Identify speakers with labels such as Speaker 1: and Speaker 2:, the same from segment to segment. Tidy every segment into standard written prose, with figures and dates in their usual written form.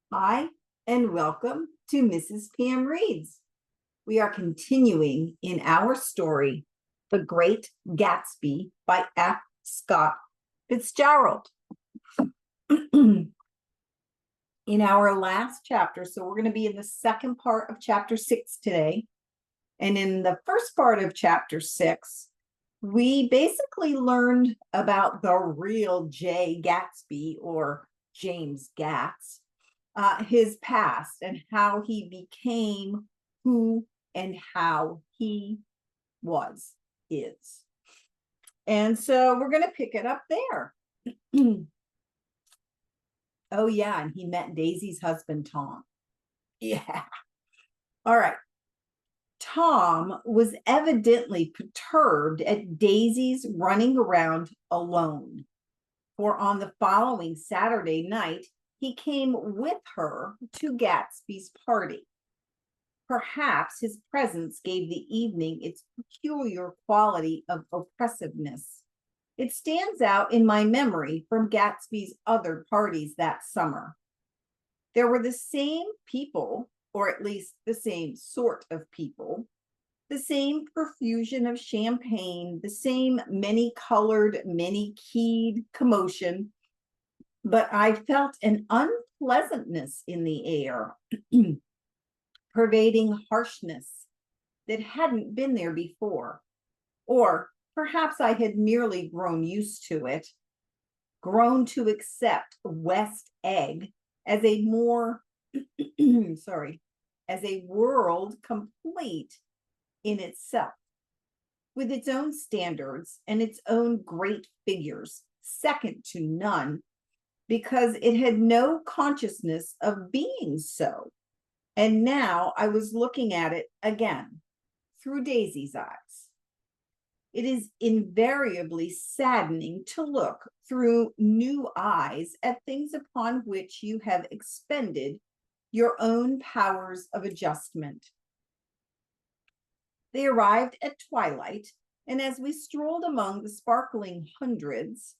Speaker 1: Hi, and welcome to Mrs. Pam Reads. We are continuing in our story, The Great Gatsby by F. Scott Fitzgerald. In our last chapter, so we're going to be in the second part of chapter 6 today. And in the first part of chapter 6, we basically learned about the real J. Gatsby, or James Gatz, his past and how he became who and how he is. And so we're going to pick it up there. Oh, yeah. And he met Daisy's husband, Tom. Yeah. All right. Tom was evidently perturbed at Daisy's running around alone, for on the following Saturday night, he came with her to Gatsby's party. Perhaps his presence gave the evening its peculiar quality of oppressiveness. It stands out in my memory from Gatsby's other parties that summer. There were the same people, or at least the same sort of people, the same profusion of champagne, the same many-colored, many-keyed commotion, but I felt an unpleasantness in the air, pervading harshness that hadn't been there before. Or perhaps I had merely grown used to it, grown to accept West Egg as a more, as a world complete in itself, with its own standards and its own great figures, second to none, because it had no consciousness of being so. And now I was looking at it again through Daisy's eyes. It is invariably saddening to look through new eyes at things upon which you have expended your own powers of adjustment. They arrived at twilight, and as we strolled among the sparkling hundreds,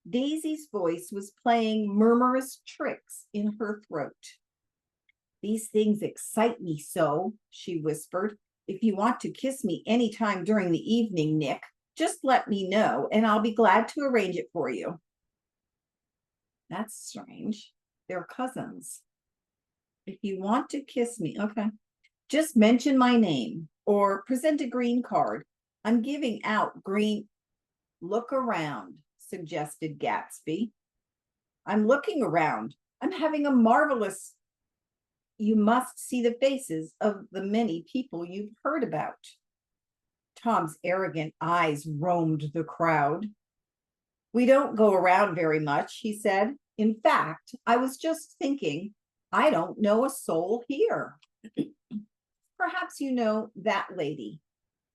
Speaker 1: Daisy's voice was playing murmurous tricks in her throat. "These things excite me so," she whispered. "If you want to kiss me any time during the evening, Nick, just let me know, and I'll be glad to arrange it for you." That's strange. They're cousins. If you want to kiss me, okay. Just mention my name or present a green card. I'm giving out green. Look around, suggested Gatsby. I'm looking around. I'm having a marvelous. You must see the faces of the many people you've heard about. Tom's arrogant eyes roamed the crowd. "We don't go around very much," he said. "In fact, I was just thinking, I don't know a soul here." "Perhaps you know that lady."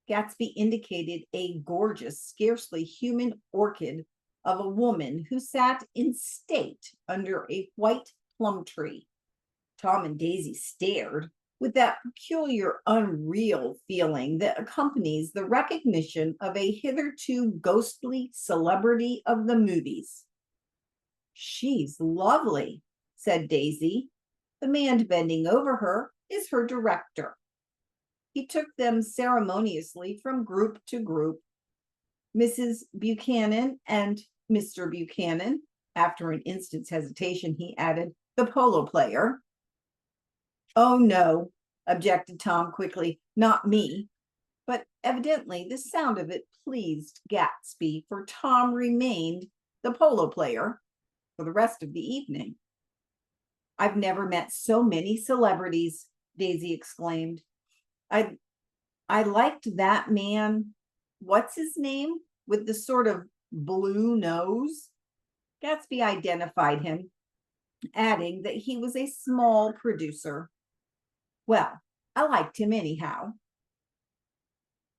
Speaker 1: Gatsby indicated a gorgeous, scarcely human orchid of a woman who sat in state under a white plum tree. Tom and Daisy stared with that peculiar unreal feeling that accompanies the recognition of a hitherto ghostly celebrity of the movies. "She's lovely," said Daisy. "The man bending over her is her director." He took them ceremoniously from group to group. Mrs. Buchanan and Mr. Buchanan. After an instant's hesitation, he added, "the polo player." "Oh, no," objected Tom quickly, "not me." But evidently the sound of it pleased Gatsby, for Tom remained the polo player for the rest of the evening. "I've never met so many celebrities," Daisy exclaimed. I liked that man, what's his name, with the sort of blue nose." Gatsby identified him, adding that he was a small producer. "Well, I liked him anyhow."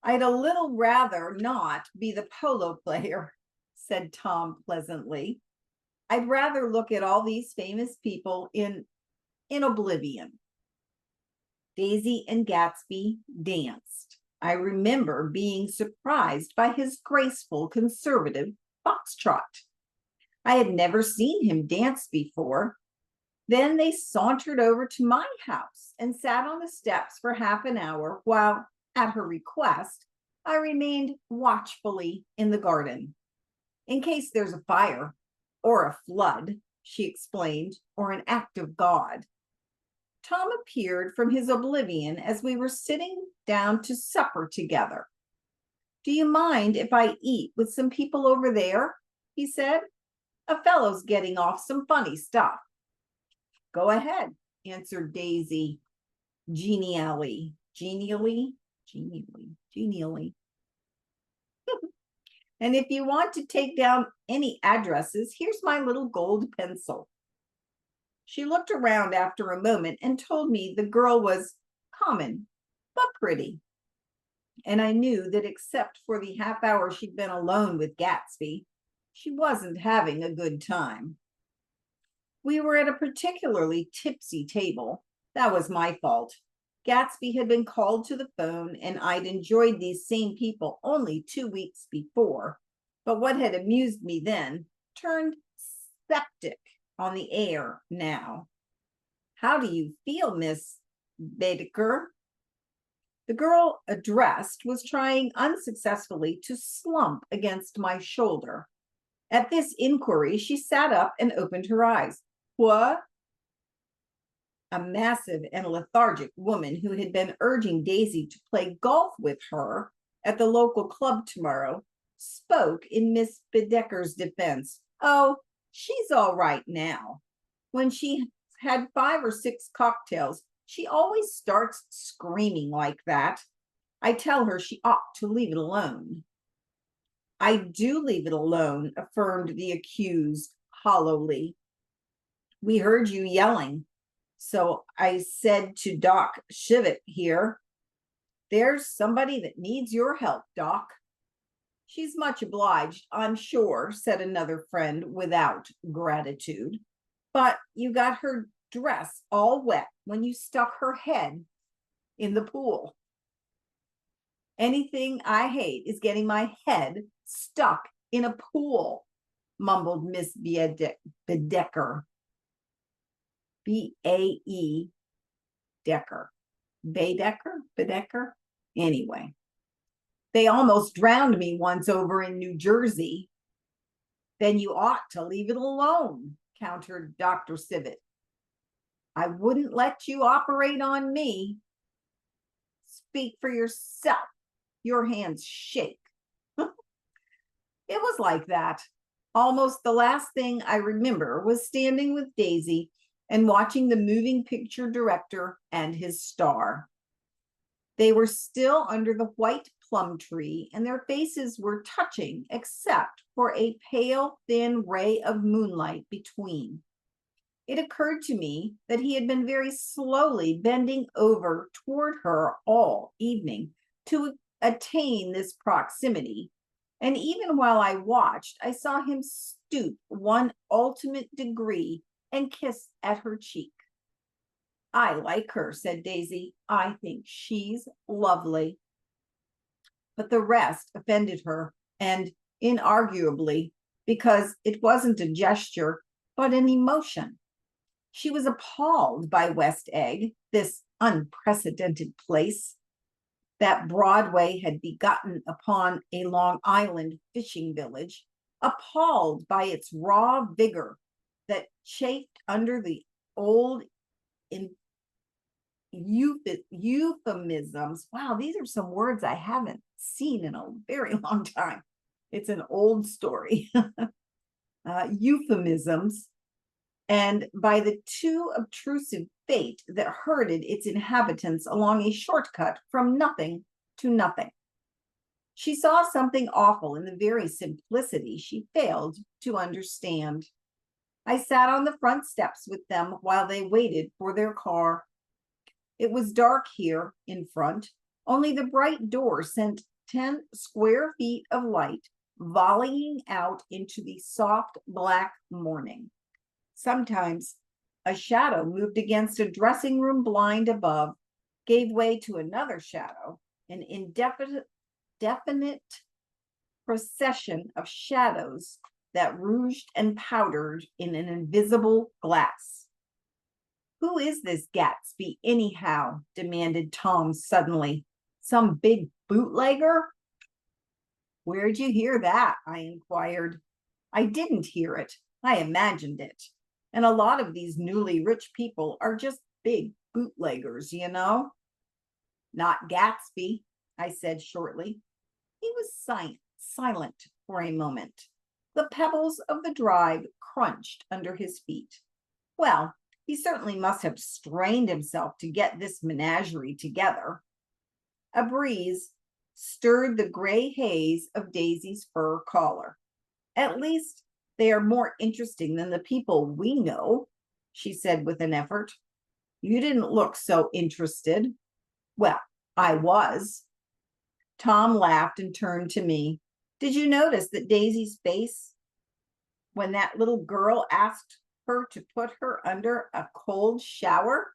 Speaker 1: "I'd a little rather not be the polo player," said Tom pleasantly. "I'd rather look at all these famous people in oblivion." Daisy and Gatsby danced. I remember being surprised by his graceful, conservative foxtrot. I had never seen him dance before. Then they sauntered over to my house and sat on the steps for half an hour while, at her request, I remained watchfully in the garden. In case there's a fire or a flood, she explained, or an act of God. Tom appeared from his oblivion as we were sitting down to supper together. Do you mind if I eat with some people over there? He said. A fellow's getting off some funny stuff. Go ahead, answered Daisy genially. And if you want to take down any addresses, here's my little gold pencil. She looked around after a moment and told me the girl was common, but pretty. And I knew that except for the half hour she'd been alone with Gatsby, she wasn't having a good time. We were at a particularly tipsy table. That was my fault. Gatsby had been called to the phone, and I'd enjoyed these same people only 2 weeks before. But what had amused me then turned septic on the air now. How do you feel, Miss Baedeker? The girl addressed was trying unsuccessfully to slump against my shoulder. At this inquiry, she sat up and opened her eyes. What? A massive and lethargic woman who had been urging Daisy to play golf with her at the local club tomorrow spoke in Miss Baedeker's defense. Oh, she's all right now. When she had 5 or 6 cocktails, she always starts screaming like that. I tell her she ought to leave it alone. I do leave it alone, affirmed the accused hollowly. We heard you yelling. So I said to Doc Shivett here, there's somebody that needs your help, Doc. She's much obliged, I'm sure, said another friend without gratitude. But you got her dress all wet when you stuck her head in the pool. Anything I hate is getting my head stuck in a pool, mumbled Miss Baedeker. B-A-E Decker. Baedeker? Anyway, they almost drowned me once over in New Jersey. Then you ought to leave it alone, countered Dr. Civet. I wouldn't let you operate on me. Speak for yourself. Your hands shake. It was like that. Almost the last thing I remember was standing with Daisy and watching the moving picture director and his star. They were still under the white plum tree, and their faces were touching except for a pale, thin ray of moonlight between. It occurred to me that he had been very slowly bending over toward her all evening to attain this proximity. And even while I watched, I saw him stoop one ultimate degree and kiss at her cheek. I like her, said Daisy. I think she's lovely. But the rest offended her, and inarguably, because it wasn't a gesture, but an emotion. She was appalled by West Egg, this unprecedented place that Broadway had begotten upon a Long Island fishing village, appalled by its raw vigor that chafed under the old euphemisms. Wow, these are some words I haven't seen in a very long time. It's an old story. Euphemisms, and by the too obtrusive fate that herded its inhabitants along a shortcut from nothing to nothing. She saw something awful in the very simplicity she failed to understand. I sat on the front steps with them while they waited for their car. It was dark here in front. Only the bright door sent 10 square feet of light volleying out into the soft black morning. Sometimes a shadow moved against a dressing room blind above, gave way to another shadow, an indefinite procession of shadows that rouged and powdered in an invisible glass. Who is this Gatsby, anyhow? Demanded Tom suddenly. Some big bootlegger? Where'd you hear that? I inquired. I didn't hear it. I imagined it. And a lot of these newly rich people are just big bootleggers, you know? Not Gatsby, I said shortly. He was silent for a moment. The pebbles of the drive crunched under his feet. Well, he certainly must have strained himself to get this menagerie together. A breeze stirred the gray haze of Daisy's fur collar. At least they are more interesting than the people we know, she said with an effort. You didn't look so interested. Well, I was. Tom laughed and turned to me. Did you notice that Daisy's face when that little girl asked her to put her under a cold shower?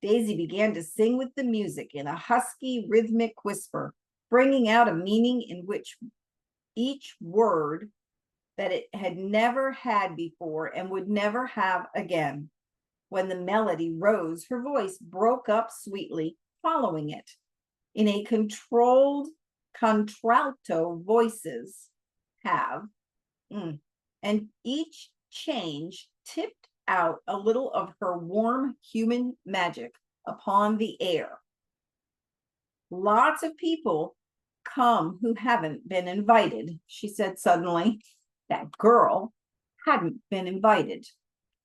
Speaker 1: Daisy began to sing with the music in a husky, rhythmic whisper, bringing out a meaning in which each word that it had never had before and would never have again. When the melody rose, her voice broke up sweetly, following it. In a controlled contralto voices have, and each change tipped out a little of her warm human magic upon the air. Lots of people come who haven't been invited, she said suddenly. That girl hadn't been invited.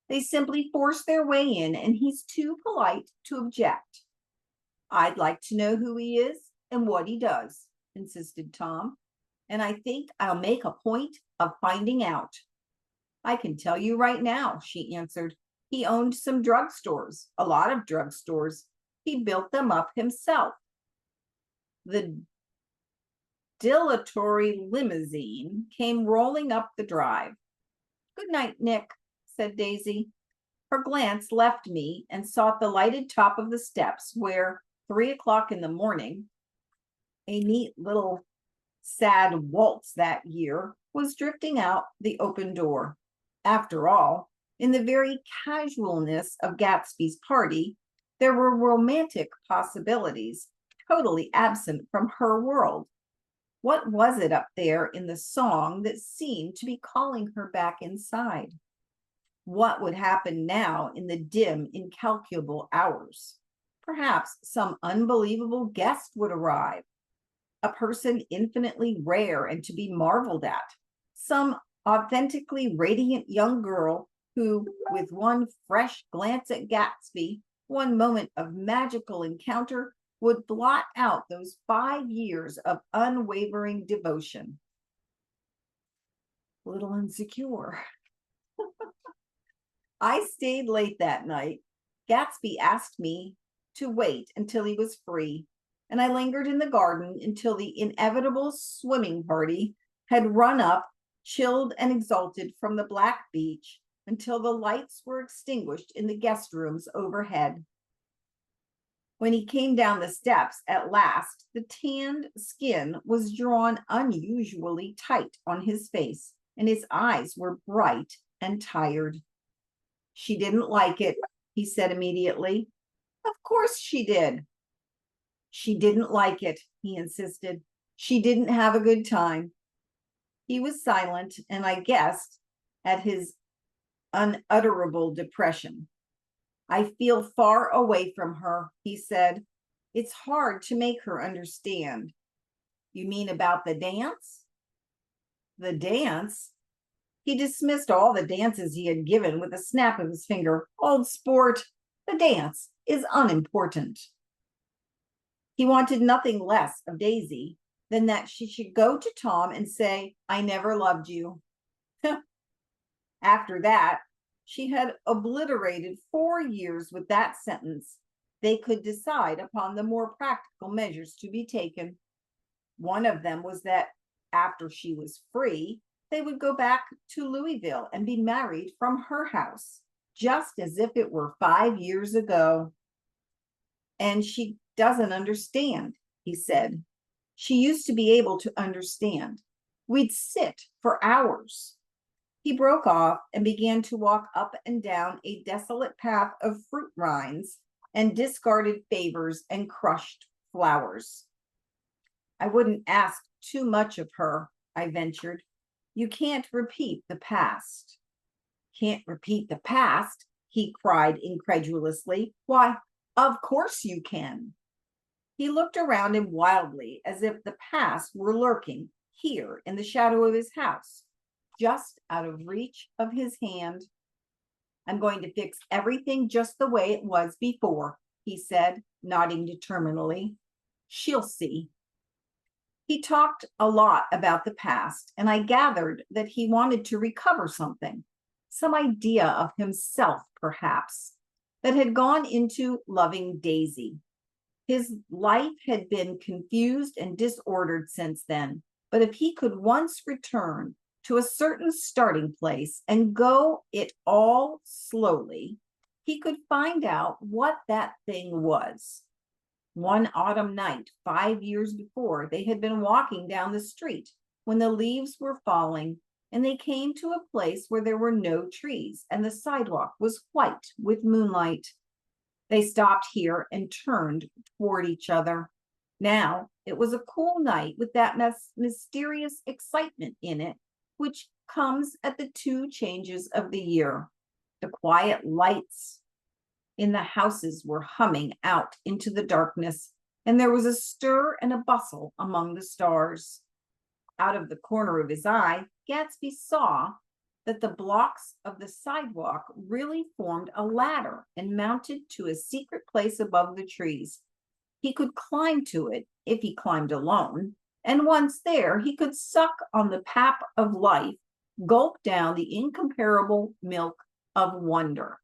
Speaker 1: They simply forced their way in, and he's too polite to object. I'd like to know who he is and what he does, insisted Tom, and I think I'll make a point of finding out. I can tell you right now, she answered. He owned some drugstores, a lot of drugstores. He built them up himself. The dilatory limousine came rolling up the drive. Good night, Nick, said Daisy. Her glance left me and sought the lighted top of the steps where 3 o'clock in the morning, a neat little sad waltz that year, was drifting out the open door. After all, in the very casualness of Gatsby's party, there were romantic possibilities totally absent from her world. What was it up there in the song that seemed to be calling her back inside? What would happen now in the dim, incalculable hours? Perhaps some unbelievable guest would arrive, a person infinitely rare and to be marveled at, some authentically radiant young girl who, with one fresh glance at Gatsby, one moment of magical encounter, would blot out those 5 years of unwavering devotion. A little insecure. I stayed late that night. Gatsby asked me to wait until he was free, and I lingered in the garden until the inevitable swimming party had run up, chilled and exalted from the black beach, until the lights were extinguished in the guest rooms overhead. When he came down the steps at last, the tanned skin was drawn unusually tight on his face, and his eyes were bright and tired. She didn't like it, he said immediately. Of course she did. She didn't like it, he insisted. She didn't have a good time. He was silent, and I guessed at his unutterable depression. I feel far away from her, he said. It's hard to make her understand. You mean about the dance? The dance? He dismissed all the dances he had given with a snap of his finger. Old sport, the dance is unimportant. He wanted nothing less of Daisy than that she should go to Tom and say, I never loved you. After that, she had obliterated 4 years with that sentence. They could decide upon the more practical measures to be taken. One of them was that after she was free, they would go back to Louisville and be married from her house, just as if it were 5 years ago. And she doesn't understand, he said. She used to be able to understand. We'd sit for hours. He broke off and began to walk up and down a desolate path of fruit rinds and discarded favors and crushed flowers. I wouldn't ask too much of her, I ventured. You can't repeat the past. Can't repeat the past, he cried incredulously. Why, of course you can. He looked around him wildly as if the past were lurking here in the shadow of his house, just out of reach of his hand. I'm going to fix everything just the way it was before, he said, nodding determinedly. She'll see. He talked a lot about the past, and I gathered that he wanted to recover something, some idea of himself, perhaps, that had gone into loving Daisy. His life had been confused and disordered since then, but if he could once return to a certain starting place and go it all slowly, he could find out what that thing was. One autumn night, 5 years before, they had been walking down the street when the leaves were falling, and they came to a place where there were no trees, and the sidewalk was white with moonlight. They stopped here and turned toward each other. Now it was a cool night with that mysterious excitement in it, which comes at the two changes of the year. The quiet lights in the houses were humming out into the darkness, and there was a stir and a bustle among the stars. Out of the corner of his eye, Gatsby saw that the blocks of the sidewalk really formed a ladder and mounted to a secret place above the trees. He could climb to it if he climbed alone, and once there, he could suck on the pap of life, gulp down the incomparable milk of wonder.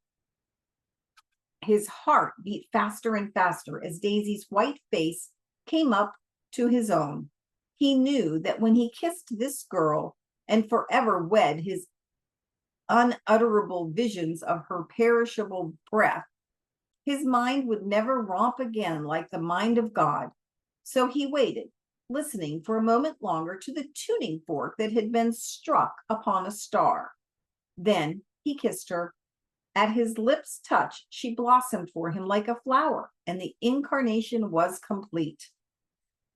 Speaker 1: His heart beat faster and faster as Daisy's white face came up to his own. He knew that when he kissed this girl and forever wed his unutterable visions of her perishable breath, his mind would never romp again like the mind of God. So he waited, listening for a moment longer to the tuning fork that had been struck upon a star. Then he kissed her. At his lips' touch, she blossomed for him like a flower, and the incarnation was complete.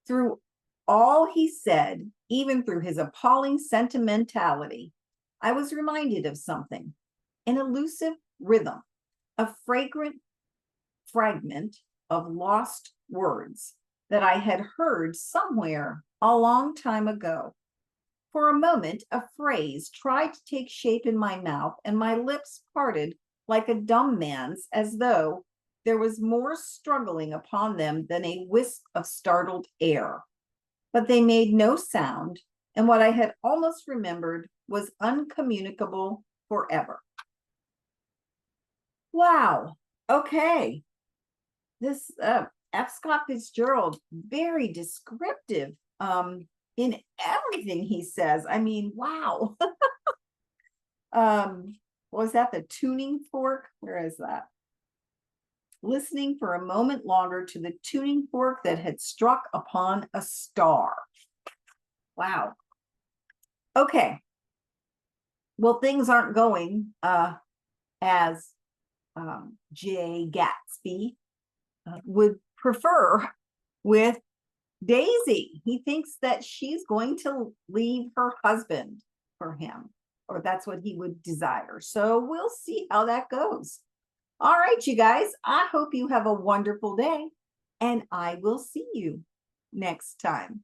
Speaker 1: Through all he said, even through his appalling sentimentality, I was reminded of something, an elusive rhythm, a fragrant fragment of lost words that I had heard somewhere a long time ago. For a moment, a phrase tried to take shape in my mouth, and my lips parted like a dumb man's, as though there was more struggling upon them than a wisp of startled air. But they made no sound, and what I had almost remembered was uncommunicable forever. Wow. Okay. This F. Scott Fitzgerald, very descriptive in everything he says. I mean, wow. Was that the tuning fork? Where is that? Listening for a moment longer to the tuning fork that had struck upon a star. Wow. Okay. Well, things aren't going as Jay Gatsby would prefer with Daisy. He thinks that she's going to leave her husband for him, or that's what he would desire. So we'll see how that goes. All right, you guys, I hope you have a wonderful day, and I will see you next time.